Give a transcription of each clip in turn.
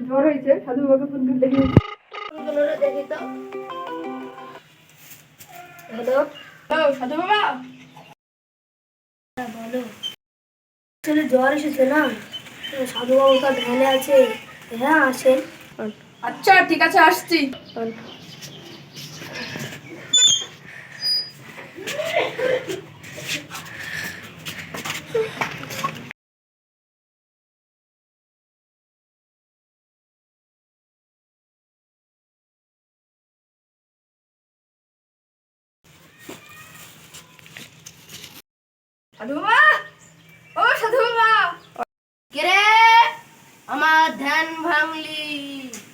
জ্বর হয়েছে, সাধু বাবাকে ফোন করে দেখি। দেখি তো। হ্যালো, সাধু বাবা। হ্যাঁ বলো। ছেলে জ্বর এসেছে না, সাধু বাবু তার ধ্যানে আছে। হ্যাঁ আসেন। আচ্ছা ঠিক আছে, আসছি। সাধু বাবা, ও সাধু বাবা। কে রে? আমার ধ্যান ভাঙলি।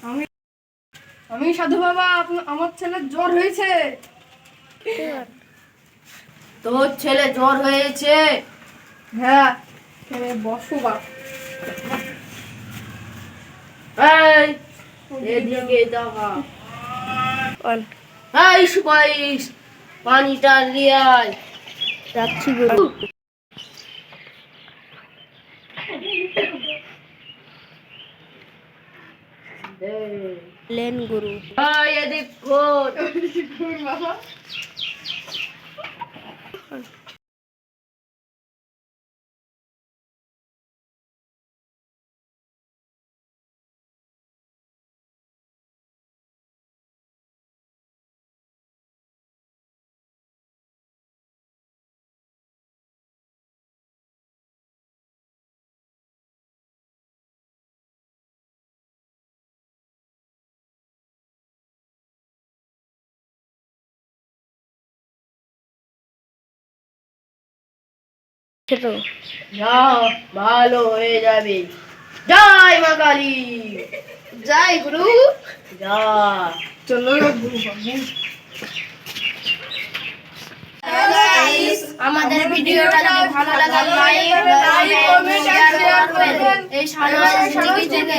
আমি আমি সাধু বাবা, আমার ছেলের জ্বর হয়েছে। তোর ছেলে জ্বর হয়েছে? হ্যাঁ, বসো বাপ। এই এদিকে দেখা। এই সুপারিশ, পানিটা নিয়ে আয়। রাখছি গুরু। লেন গুরু। এই এদিক খোঁজ। বাবা, ছোট যা, ভালো হয়ে যাবে। জয় মা কালী। যাই গুরু। যা। চলো গুরু বাবু। আমাদের ভিডিওটা যদি ভালো লাগে লাইক, কমেন্ট, শেয়ার করবেন। এই সাধু টিভি থেকে।